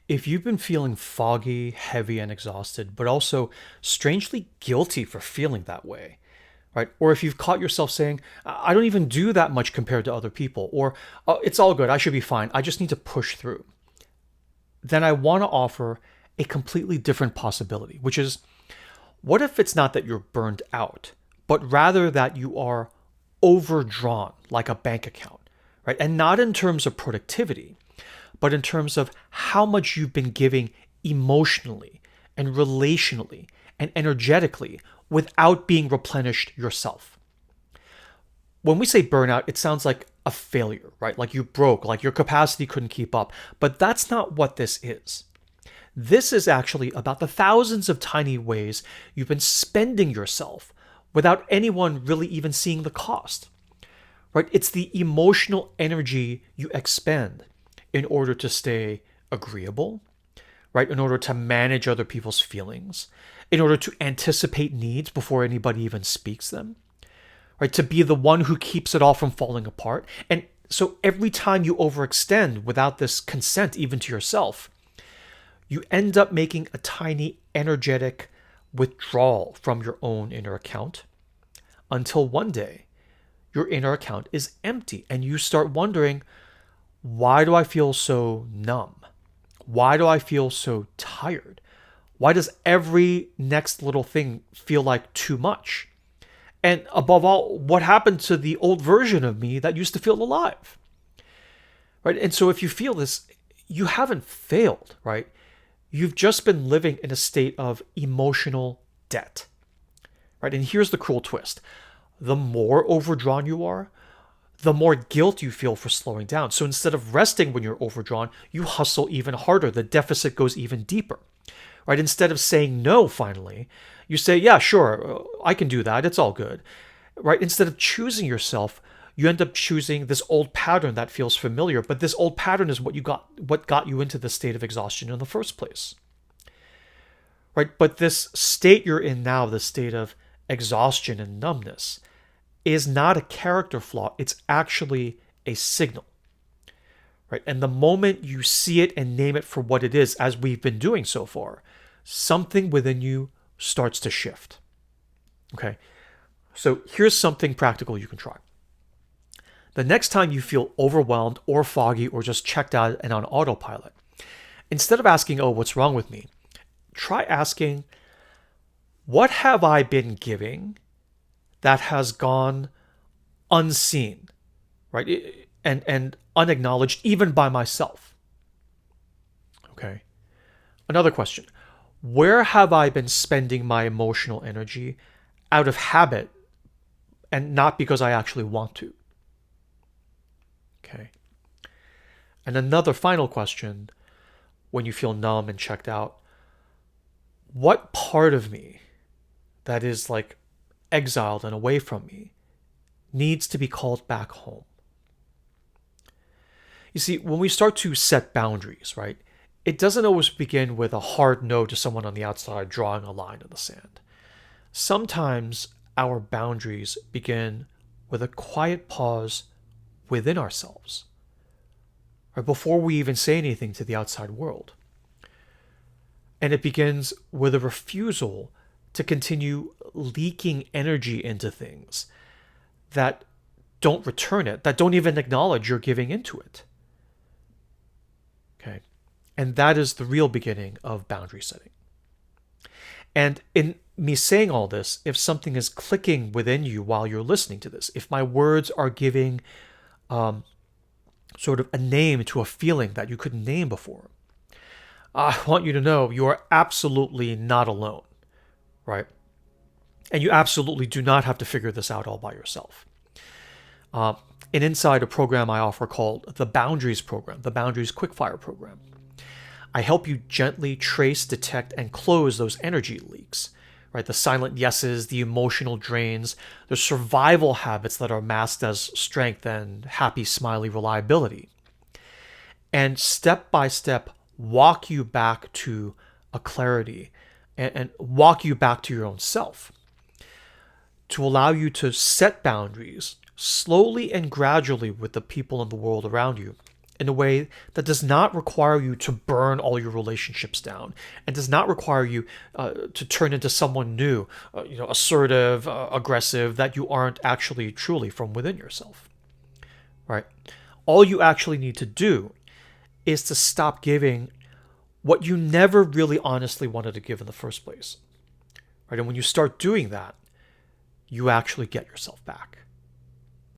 If you've been feeling foggy, heavy, and exhausted, but also strangely guilty for feeling that way, right? Or if you've caught yourself saying, I don't even do that much compared to other people, or oh, it's all good, I should be fine, I just need to push through, then I want to offer a completely different possibility, which is what if it's not that you're burned out, but rather that you are overdrawn like a bank account, right? And not in terms of productivity, but in terms of how much you've been giving emotionally and relationally and energetically without being replenished yourself. When we say burnout, it sounds like a failure, right? Like you broke, like your capacity couldn't keep up. But that's not what this is. This is actually about the thousands of tiny ways you've been spending yourself without anyone really even seeing the cost, right? It's the emotional energy you expend in order to stay agreeable, right? In order to manage other people's feelings, in order to anticipate needs before anybody even speaks them, right? To be the one who keeps it all from falling apart. And so every time you overextend without this consent, even to yourself, you end up making a tiny energetic withdrawal from your own inner account until one day your inner account is empty and you start wondering, why do I feel so numb? Why do I feel so tired? Why does every next little thing feel like too much? And above all, what happened to the old version of me that used to feel alive? Right? And so if you feel this, you haven't failed, right? You've just been living in a state of emotional debt. Right? And here's the cruel twist. The more overdrawn you are, the more guilt you feel for slowing down. So instead of resting when you're overdrawn, you hustle even harder. The deficit goes even deeper. Right? Instead of saying no, finally, you say, yeah, sure, I can do that. It's all good. Right? Instead of choosing yourself, you end up choosing this old pattern that feels familiar, but this old pattern is what got you into the state of exhaustion in the first place. Right? But this state you're in now, the state of exhaustion and numbness, is not a character flaw. It's actually a signal. Right? And the moment you see it and name it for what it is, as we've been doing so far, something within you starts to shift. Okay? So here's something practical you can try. The next time you feel overwhelmed or foggy or just checked out and on autopilot, instead of asking, oh, what's wrong with me? Try asking, what have I been giving that has gone unseen, right? And unacknowledged even by myself. Okay. Another question. Where have I been spending my emotional energy out of habit and not because I actually want to? Okay. And another final question, when you feel numb and checked out, what part of me that is like exiled and away from me needs to be called back home? You see, when we start to set boundaries, right, it doesn't always begin with a hard no to someone on the outside drawing a line in the sand. Sometimes our boundaries begin with a quiet pause within ourselves, right, before we even say anything to the outside world. And it begins with a refusal to continue leaking energy into things that don't return it, that don't even acknowledge you're giving into it. Okay. And that is the real beginning of boundary setting. And in me saying all this, if something is clicking within you while you're listening to this, if my words are giving sort of a name to a feeling that you couldn't name before, I want you to know you are absolutely not alone, right? And you absolutely do not have to figure this out all by yourself. And inside a program I offer called the Boundaries Program, the Boundaries Quickfire Program, I help you gently trace, detect, and close those energy leaks, right? The silent yeses, the emotional drains, the survival habits that are masked as strength and happy, smiley reliability. And step by step, walk you back to a clarity and walk you back to your own self to allow you to set boundaries slowly and gradually with the people in the world around you in a way that does not require you to burn all your relationships down and does not require you to turn into someone new, assertive, aggressive, that you aren't actually truly from within yourself, right? All you actually need to do is to stop giving what you never really honestly wanted to give in the first place, right? And when you start doing that, you actually get yourself back.